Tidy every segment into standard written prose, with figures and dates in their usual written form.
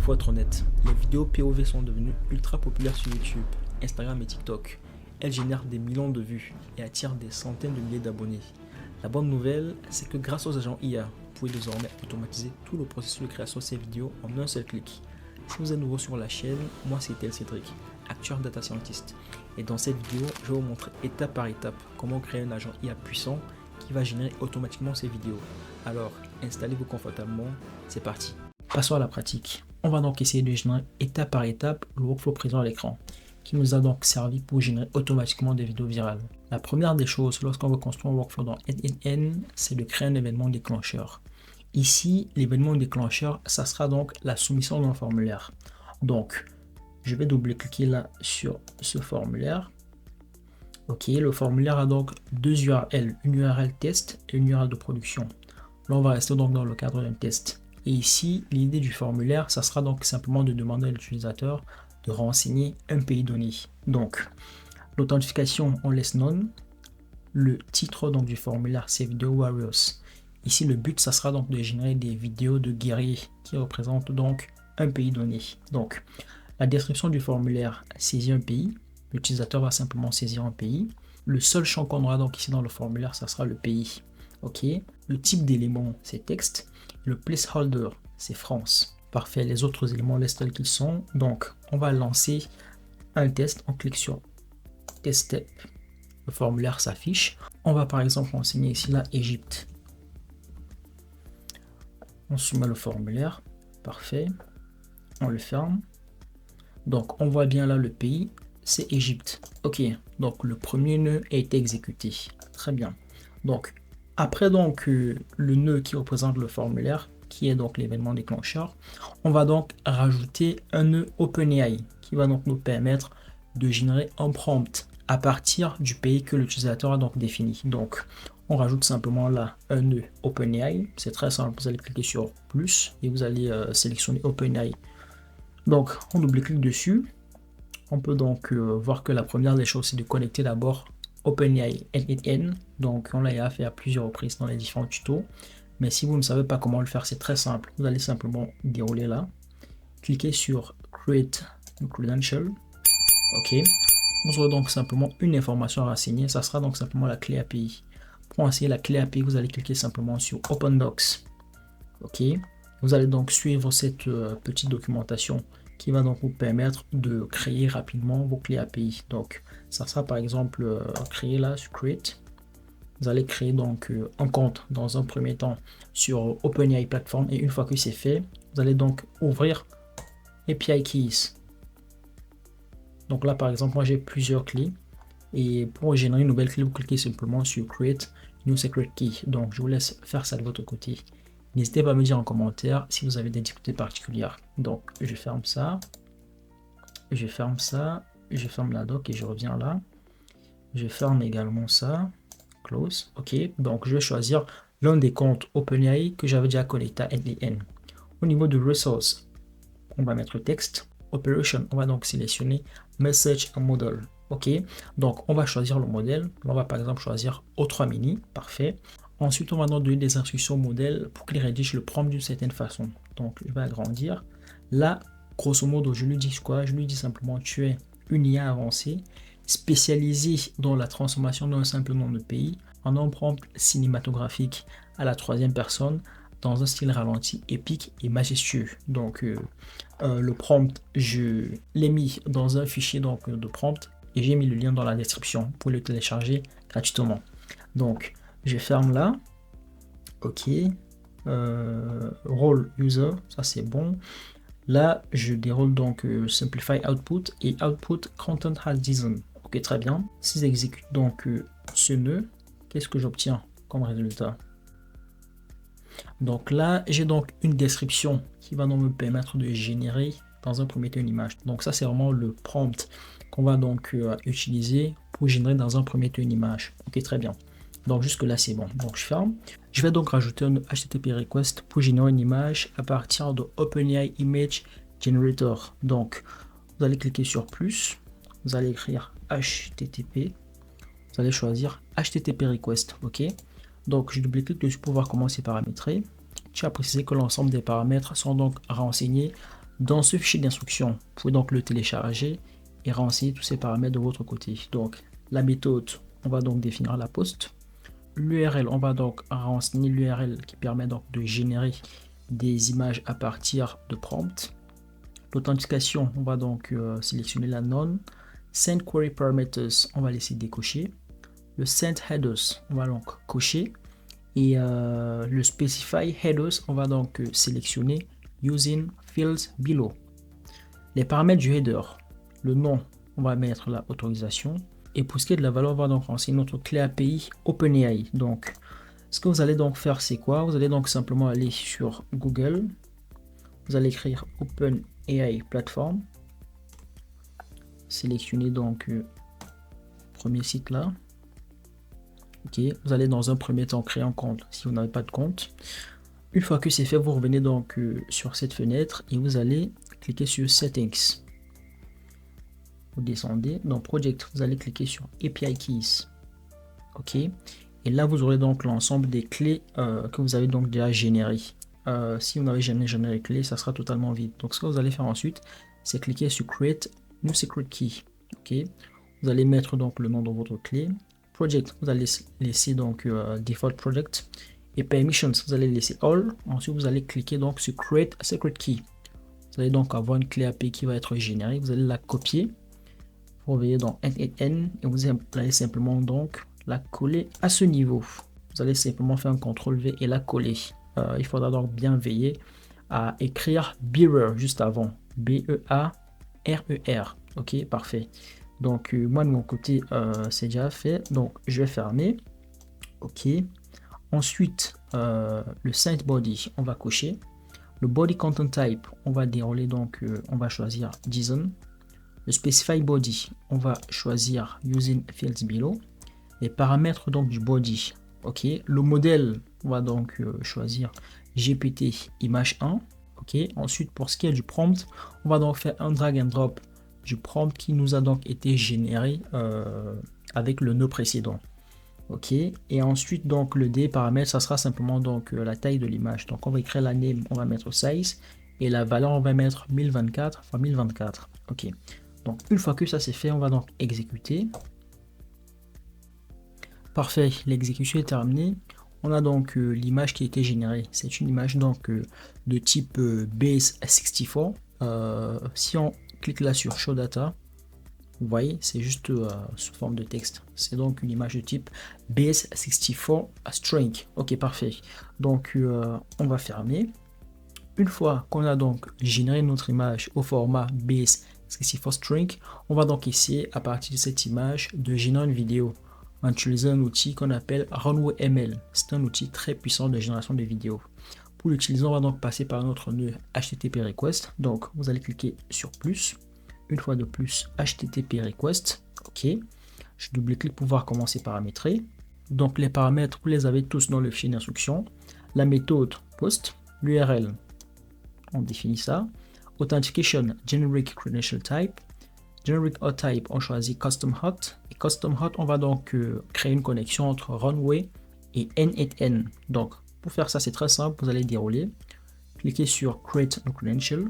faut être honnête, les vidéos POV sont devenues ultra populaires sur YouTube, Instagram et TikTok. Elles génèrent des millions de vues et attirent des centaines de milliers d'abonnés. La bonne nouvelle, c'est que grâce aux agents IA, vous pouvez désormais automatiser tout le processus de création de ces vidéos en un seul clic. Si vous êtes nouveau sur la chaîne, moi c'est Tel Cédric, actual data scientist. Et dans cette vidéo, je vais vous montrer étape par étape comment créer un agent IA puissant qui va générer automatiquement ces vidéos. Alors, installez-vous confortablement, c'est parti. Passons à la pratique. On va donc essayer de générer étape par étape le workflow présent à l'écran, qui nous a donc servi pour générer automatiquement des vidéos virales. La première des choses lorsqu'on veut construire un workflow dans NNN, c'est de créer un événement déclencheur. Ici, l'événement déclencheur, ça sera donc la soumission d'un formulaire. Donc, je vais double-cliquer là sur ce formulaire. Ok, le formulaire a donc deux URL, une URL test et une URL de production. Là, on va rester donc dans le cadre d'un test. Et ici, l'idée du formulaire, ça sera donc simplement de demander à l'utilisateur de renseigner un pays donné. Donc, l'authentification, on laisse non. Le titre donc du formulaire, c'est Video Warriors. Ici, le but, ça sera donc de générer des vidéos de guerriers qui représentent donc un pays donné. Donc, la description du formulaire saisit un pays. L'utilisateur va simplement saisir un pays. Le seul champ qu'on aura donc ici dans le formulaire, ça sera le pays. Ok. Le type d'élément, c'est texte. Le placeholder, c'est France. Parfait. Les autres éléments restent tels qu'ils sont. Donc, on va lancer un test. On clique sur Test Step. Le formulaire s'affiche. On va par exemple renseigner ici là Égypte. On soumet le formulaire. Parfait. On le ferme. Donc, on voit bien là le pays, c'est Égypte. Ok, donc le premier nœud a été exécuté. Très bien. Donc, après donc le nœud qui représente le formulaire, qui est donc l'événement déclencheur, on va donc rajouter un nœud OpenAI qui va donc nous permettre de générer un prompt à partir du pays que l'utilisateur a donc défini. Donc, on rajoute simplement là un nœud OpenAI. C'est très simple, vous allez cliquer sur plus et vous allez sélectionner OpenAI. Donc, on double-clique dessus. On peut donc voir que la première des choses, c'est de connecter d'abord OpenAI NNN. Donc, on l'a fait à plusieurs reprises dans les différents tutos. Mais si vous ne savez pas comment le faire, c'est très simple. Vous allez simplement dérouler là. Cliquez sur Create Credential. OK. Vous aurez donc simplement une information à renseigner. Ça sera donc simplement la clé API. Pour renseigner la clé API, vous allez cliquer simplement sur Open Docs. OK. Vous allez donc suivre cette petite documentation qui va donc vous permettre de créer rapidement vos clés API. Donc, ça sera par exemple créer là sur Create. Vous allez créer donc un compte dans un premier temps sur OpenAI Platform et une fois que c'est fait, vous allez donc ouvrir API Keys. Donc là, par exemple, moi j'ai plusieurs clés et pour générer une nouvelle clé, vous cliquez simplement sur Create New Secret Key. Donc, je vous laisse faire ça de votre côté. N'hésitez pas à me dire en commentaire si vous avez des difficultés particulières. Donc, je ferme ça. Je ferme ça. Je ferme la doc et je reviens là. Je ferme également ça. Close. OK. Donc, je vais choisir l'un des comptes OpenAI que j'avais déjà connecté à NNN. Au niveau de Resource, on va mettre texte. Operation, on va donc sélectionner Message Model. OK. Donc, on va choisir le modèle. On va par exemple choisir O3 mini. Parfait. Ensuite, on va donc donner des instructions au modèle pour qu'il rédige le prompt d'une certaine façon. Donc, je vais agrandir. Là, grosso modo, je lui dis quoi? Je lui dis simplement, tu es une IA avancée, spécialisée dans la transformation d'un simple nom de pays en un prompt cinématographique à la troisième personne dans un style ralenti, épique et majestueux. Donc, le prompt, je l'ai mis dans un fichier donc, de prompt et j'ai mis le lien dans la description pour le télécharger gratuitement. Donc, je ferme là. OK. Role user, ça c'est bon. Là, je déroule donc Simplify Output et Output Content has Design. OK, très bien. Si j'exécute donc ce nœud, qu'est-ce que j'obtiens comme résultat? Donc là, j'ai donc une description qui va donc me permettre de générer dans un premier temps une image. Donc ça, c'est vraiment le prompt qu'on va donc utiliser pour générer dans un premier temps une image. OK, très bien. Donc jusque là c'est bon. Donc je ferme. Je vais donc rajouter un HTTP request pour générer une image à partir de OpenAI Image Generator. Donc vous allez cliquer sur plus. Vous allez écrire HTTP. Vous allez choisir HTTP request. OK. Donc je double-clique dessus pour voir comment c'est paramétré. Tu as précisé que l'ensemble des paramètres sont donc renseignés Dans ce fichier d'instruction, vous pouvez donc le télécharger et renseigner tous ces paramètres de votre côté. Donc, la méthode, on va donc définir la poste. L'URL, on va donc renseigner l'URL qui permet donc de générer des images à partir de prompts. L'authentification, on va donc sélectionner la none. Send Query Parameters, on va laisser décocher. Le Send Headers, on va donc cocher. Et le Specify Headers, on va donc sélectionner Using Fields Below. Les paramètres du header, le nom, on va mettre la autorisation. Et pour ce qui est de la valeur, on va donc renseigner notre clé API OpenAI. Donc, ce que vous allez donc faire, c'est quoi? Vous allez donc simplement aller sur Google. Vous allez écrire OpenAI Platform. Sélectionnez donc premier site là. Ok, vous allez dans un premier temps créer un compte si vous n'avez pas de compte. Une fois que c'est fait, vous revenez donc sur cette fenêtre et vous allez cliquer sur Settings. Vous descendez dans Project, vous allez cliquer sur API Keys. Ok, et là vous aurez donc l'ensemble des clés que vous avez donc déjà générées. Si vous n'avez jamais généré les clés, ça sera totalement vide. Donc ce que vous allez faire ensuite, c'est cliquer sur Create New Secret Key. Ok, vous allez mettre donc le nom de votre clé. Project, vous allez laisser donc Default Project. Et Permissions, vous allez laisser All. Ensuite, vous allez cliquer donc sur Create a Secret Key. Vous allez donc avoir une clé API qui va être générée. Vous allez la copier. Vous revenez dans N et vous allez simplement donc la coller à ce niveau. Vous allez simplement faire un CTRL V et la coller. Il faudra donc bien veiller à écrire Bearer juste avant. B-E-A-R-E-R. Ok, parfait. Donc, moi de mon côté, c'est déjà fait. Donc, je vais fermer. Ok. Ensuite, le site body, on va cocher. Le body content type, on va dérouler. Donc, on va choisir JSON. Le specify body, on va choisir using fields below. Les paramètres donc du body. Ok. Le modèle, on va donc choisir GPT image 1. Ok. Ensuite, pour ce qui est du prompt, on va donc faire un drag and drop du prompt qui nous a donc été généré avec le nœud précédent. Ok, et ensuite donc le D paramètre, ça sera simplement donc la taille de l'image. Donc on va écrire la name, on va mettre size et la valeur on va mettre 1024 x 1024. Ok, donc une fois que ça c'est fait, on va donc exécuter. Parfait, l'exécution est terminée. On a donc l'image qui a été générée. C'est une image donc de type Base64. Si on clique là sur Show Data, vous voyez, c'est juste sous forme de texte. C'est donc une image de type Base64 string. Ok, parfait. Donc, on va fermer. Une fois qu'on a donc généré notre image au format Base64 string, on va donc essayer à partir de cette image de générer une vidéo en utilisant un outil qu'on appelle Runway ML. C'est un outil très puissant de génération de vidéos. Pour l'utiliser, on va donc passer par notre nœud HTTP request. Donc, vous allez cliquer sur plus. Une fois de plus, HTTP request. Ok. Je double-clique pour pouvoir commencer paramétrer. Donc, les paramètres, vous les avez tous dans le fichier d'instruction. La méthode post, l'URL, on définit ça. Authentication, generic credential type. Generic hot type, on choisit custom hot. Et custom hot, on va donc créer une connexion entre runway et N8N. Donc, pour faire ça, c'est très simple. Vous allez dérouler. Cliquez sur create a credential.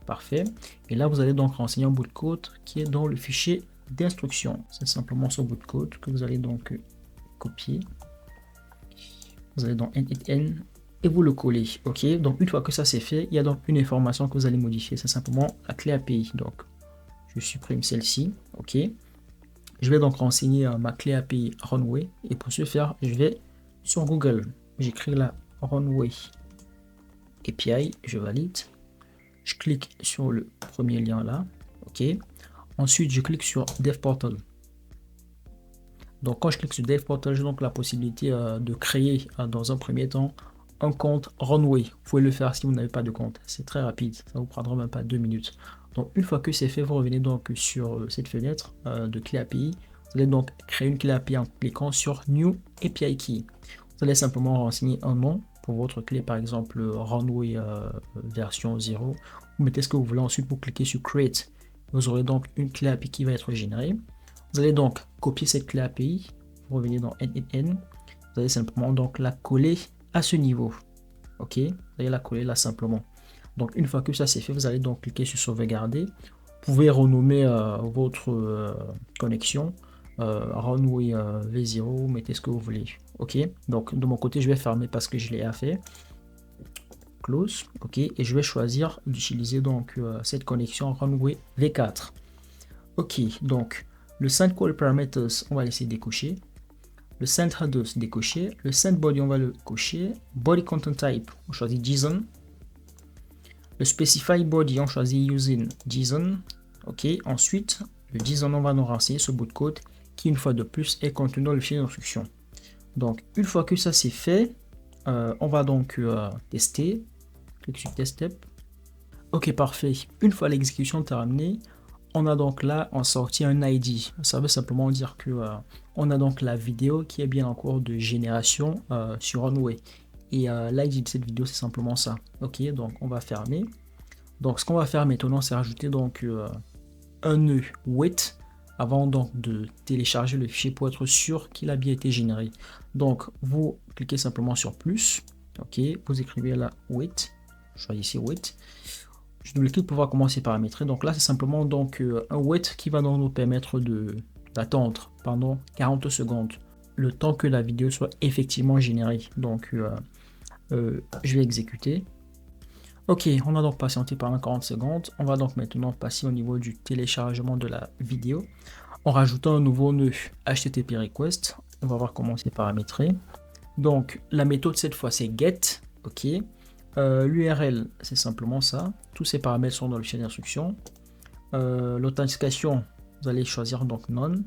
Parfait. Et là, vous allez donc renseigner un bout de code qui est dans le fichier d'instruction. C'est simplement ce bout de code que vous allez donc copier. Vous allez dans N8N et vous le collez. Ok. Donc, une fois que ça c'est fait, il y a donc une information que vous allez modifier. C'est simplement la clé API. Donc, je supprime celle-ci. Ok. Je vais donc renseigner ma clé API Runway. Et pour ce faire, je vais sur Google. J'écris la Runway API. Je valide. Je clique sur le premier lien là. Ok. Ensuite, je clique sur Dev Portal. Donc, quand je clique sur Dev Portal, j'ai donc la possibilité de créer dans un premier temps un compte Runway. Vous pouvez le faire si vous n'avez pas de compte. C'est très rapide. Ça vous prendra même pas 2 minutes. Donc, une fois que c'est fait, vous revenez donc sur cette fenêtre de clé API. Vous allez donc créer une clé API en cliquant sur New API Key. Vous allez simplement renseigner un nom pour votre clé, par exemple Runway version 0. Vous mettez ce que vous voulez. Ensuite, vous cliquez sur Create. Vous aurez donc une clé API qui va être générée. Vous allez donc copier cette clé API. Vous revenez dans N8N. Vous allez simplement donc la coller à ce niveau. Ok, vous allez la coller là simplement. Donc une fois que ça c'est fait, vous allez donc cliquer sur sauvegarder. Vous pouvez renommer votre connexion Runway V0, mettez ce que vous voulez. Ok, donc de mon côté je vais fermer parce que je l'ai fait. Close, ok, et je vais choisir d'utiliser donc cette connexion Runway V4. Ok, donc le Send Call Parameters, on va laisser décocher. Le Send Headers décoché. Le Send Body, on va le cocher. Body Content Type, on choisit JSON. Le Specify Body, on choisit Using JSON. Ok, ensuite, le JSON, on va nous renseigner ce bout de code qui, une fois de plus, est contenu dans le fichier d'instruction. Donc, une fois que ça c'est fait, on va donc tester. Clique sur Test Step. Ok, parfait. Une fois l'exécution terminée, on a donc là en sorti un ID. Ça veut simplement dire que on a donc la vidéo qui est bien en cours de génération sur Runway. Et l'ID de cette vidéo, c'est simplement ça. Ok, donc on va fermer. Donc ce qu'on va faire maintenant, c'est rajouter donc un nœud wait avant donc de télécharger le fichier pour être sûr qu'il a bien été généré. Donc vous cliquez simplement sur plus. Ok, vous écrivez là wait. Choisissez wait. Je double-clique pour pouvoir commencer à paramétrer. Donc là, c'est simplement donc un wait qui va donc nous permettre d'attendre pendant 40 secondes le temps que la vidéo soit effectivement générée. Donc je vais exécuter. Ok, on a donc patienté pendant 40 secondes. On va donc maintenant passer au niveau du téléchargement de la vidéo en rajoutant un nouveau nœud HTTP request. On va voir comment c'est paramétré. Donc la méthode cette fois c'est get. Ok. L'URL, c'est simplement ça. Tous ces paramètres sont dans le fichier d'instruction. L'authentification, vous allez choisir donc none.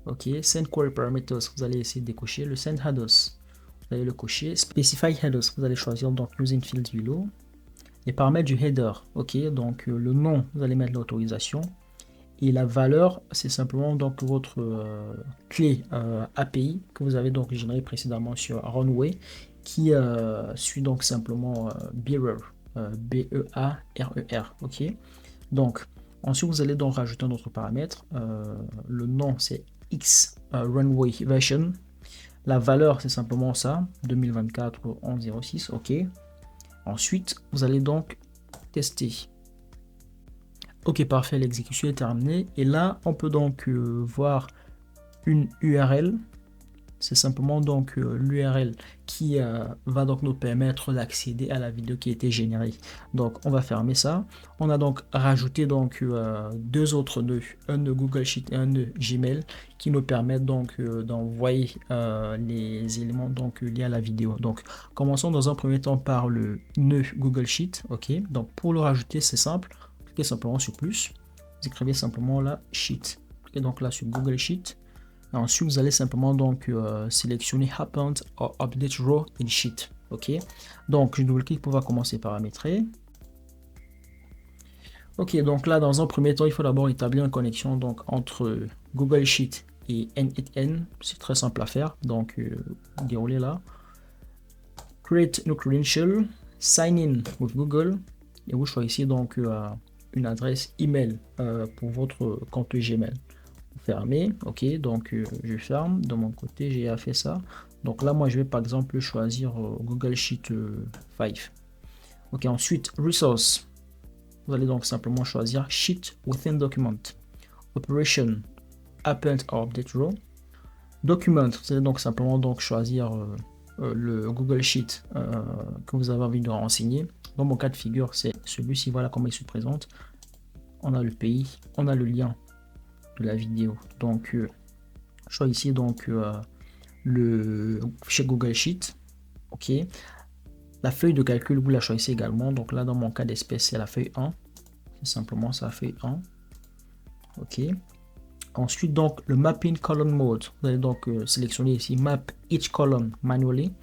Ok. Send Query Parameters, vous allez essayer de décocher. Le Send Headers, vous allez le cocher. Specify Headers, vous allez choisir donc Using Field Below. Les paramètres du header, ok. Donc le nom, vous allez mettre l'autorisation. Et la valeur, c'est simplement donc votre clé API que vous avez donc générée précédemment sur Runway, qui suit donc simplement Bearer, B-E-A-R-E-R, ok. Donc ensuite vous allez donc rajouter un autre paramètre. Le nom c'est X Runway Version. La valeur c'est simplement ça, 2024 1106, ok. Ensuite vous allez donc tester. Ok, parfait, l'exécution est terminée. Et là, on peut donc voir une URL. C'est simplement donc l'URL qui va donc nous permettre d'accéder à la vidéo qui a été générée. Donc, on va fermer ça. On a donc rajouté donc deux autres nœuds, un nœud Google Sheet et un nœud Gmail, qui nous permettent donc d'envoyer les éléments donc liés à la vidéo. Donc, commençons dans un premier temps par le nœud Google Sheet. Ok, donc pour le rajouter, c'est simple. Cliquez simplement sur plus, vous écrivez simplement là sheet, cliquez donc là sur Google Sheet, et ensuite vous allez simplement donc sélectionner Happened or Update Row in Sheet. Ok, donc je double-clique pour pouvoir commencer à paramétrer. Ok, donc là dans un premier temps il faut d'abord établir une connexion donc entre Google Sheet et N8N. C'est très simple à faire, donc déroulez là, create new credential, sign in with Google, et vous choisissez donc une adresse email pour votre compte Gmail. Fermez, ok, donc je ferme. De mon côté, j'ai fait ça. Donc là, moi, je vais par exemple choisir Google Sheet 5. Ok, ensuite, Resource. Vous allez donc simplement choisir Sheet within Document. Operation, Append or Update Row. Document, vous allez donc simplement donc choisir le Google Sheet que vous avez envie de renseigner. Dans mon cas de figure, c'est celui-ci, voilà comment il se présente. On a le pays, on a le lien de la vidéo. Donc, je choisis donc le fichier Google Sheet. Ok. La feuille de calcul, vous la choisissez également. Donc là, dans mon cas d'espèce, c'est la feuille 1. C'est simplement ça, feuille 1. Ok. Ensuite, donc, le Mapping Column Mode. Vous allez donc sélectionner ici Map each column manually.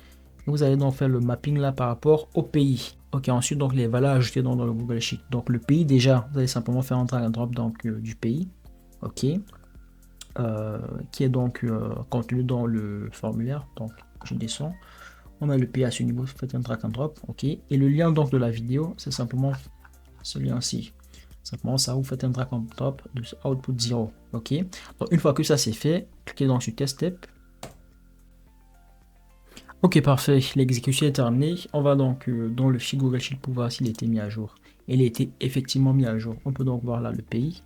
Vous allez donc faire le mapping là par rapport au pays. Ok, ensuite donc les valeurs ajoutées dans le Google Sheet. Donc le pays déjà, vous allez simplement faire un drag and drop donc du pays. Ok, qui est donc contenu dans le formulaire. Donc je descends. On a le pays à ce niveau, vous faites un drag and drop. Ok, et le lien donc de la vidéo, c'est simplement ce lien-ci. Simplement ça, vous faites un drag and drop de output 0. Ok, donc une fois que ça c'est fait, cliquez donc sur Test Step. Ok, parfait. L'exécution est terminée. On va donc dans le fichier Google Sheet pour voir s'il a été mis à jour. Il a été effectivement mis à jour. On peut donc voir là le pays,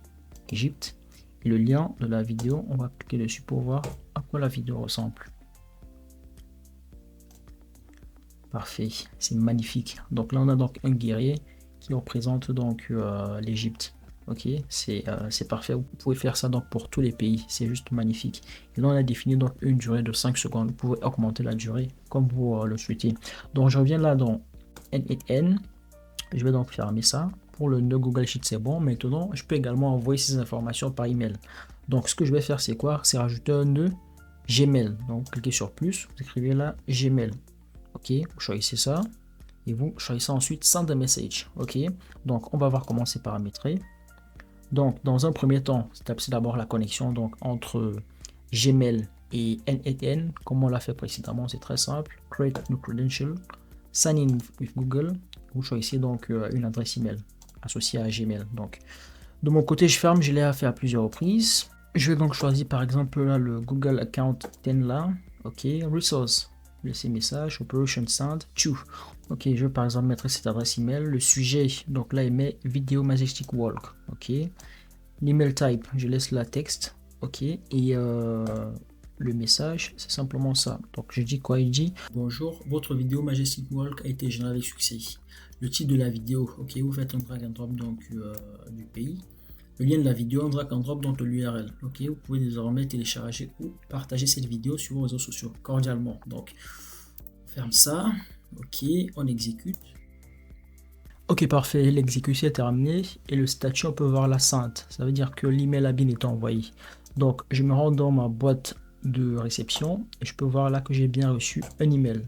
Égypte, et le lien de la vidéo. On va cliquer dessus pour voir à quoi la vidéo ressemble. Parfait, c'est magnifique. Donc là, on a donc un guerrier qui représente donc l'Égypte. Ok, c'est parfait. Vous pouvez faire ça donc pour tous les pays. C'est juste magnifique. Et là, on a défini donc une durée de 5 secondes. Vous pouvez augmenter la durée comme vous le souhaitez. Donc, je reviens là dans N8N. Je vais donc fermer ça. Pour le nœud Google Sheet, c'est bon. Maintenant, je peux également envoyer ces informations par email. Donc, ce que je vais faire, c'est quoi? C'est rajouter un nœud Gmail. Donc, cliquez sur plus. Vous écrivez là Gmail. Ok, vous choisissez ça. Et vous choisissez ensuite Send a message. Ok, donc on va voir comment c'est paramétré. Donc, dans un premier temps, c'est d'abord la connexion donc, entre Gmail et N8N. Comme on l'a fait précédemment, c'est très simple. Create a new credential. Sign in with Google. Vous choisissez donc une adresse email associée à Gmail. Donc, de mon côté, je ferme. Je l'ai fait à plusieurs reprises. Je vais donc choisir par exemple là, le Google Account 10 là. Ok, Resource. Laisser message, Operation Send, to. Ok, je vais par exemple mettre cette adresse email. Le sujet, donc là, il met Video Majestic Walk. Ok. L'email type, je laisse la texte. Ok. Et le message, c'est simplement ça. Donc je dis quoi? Il dit bonjour, votre vidéo Majestic Walk a été générée avec succès. Le titre de la vidéo, ok, vous faites un drag and drop donc du pays. Le lien de la vidéo, un drag and drop dans l'URL. Ok, vous pouvez désormais télécharger ou partager cette vidéo sur vos réseaux sociaux cordialement. Donc, on ferme ça. Ok, on exécute. Ok, parfait. L'exécution est terminée et le statut, on peut voir la sainte. Ça veut dire que l'email a bien été envoyé. Donc, je me rends dans ma boîte de réception et je peux voir là que j'ai bien reçu un email.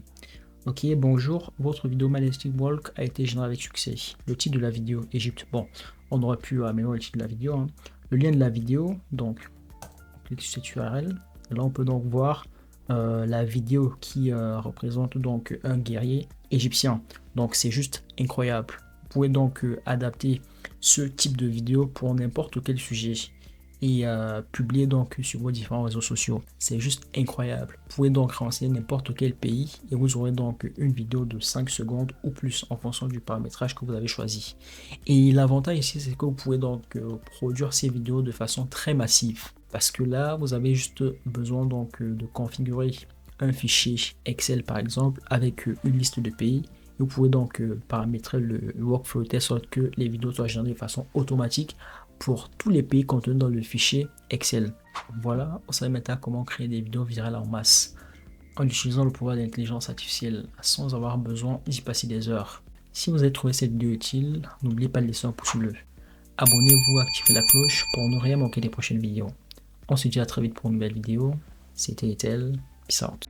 Ok, bonjour, votre vidéo Majestic Walk a été générée avec succès. Le titre de la vidéo, Égypte. Bon, on aurait pu améliorer le titre de la vidéo. Hein. Le lien de la vidéo, donc, on clique sur cette URL. Et là, on peut donc voir la vidéo qui représente donc un guerrier égyptien. Donc, c'est juste incroyable. Vous pouvez donc adapter ce type de vidéo pour n'importe quel sujet et publier donc sur vos différents réseaux sociaux. C'est juste incroyable. Vous pouvez donc renseigner n'importe quel pays et vous aurez donc une vidéo de 5 secondes ou plus en fonction du paramétrage que vous avez choisi. Et l'avantage ici, c'est que vous pouvez donc produire ces vidéos de façon très massive. Parce que là, vous avez juste besoin donc de configurer un fichier Excel par exemple avec une liste de pays. Vous pouvez donc paramétrer le workflow de telle sorte que les vidéos soient générées de façon automatique pour tous les pays contenus dans le fichier Excel. Voilà, on sait maintenant comment créer des vidéos virales en masse en utilisant le pouvoir de l'intelligence artificielle sans avoir besoin d'y passer des heures. Si vous avez trouvé cette vidéo utile, n'oubliez pas de laisser un pouce bleu. Abonnez-vous, activez la cloche pour ne rien manquer des prochaines vidéos. On se dit à très vite pour une nouvelle vidéo. C'était Etel. Peace out.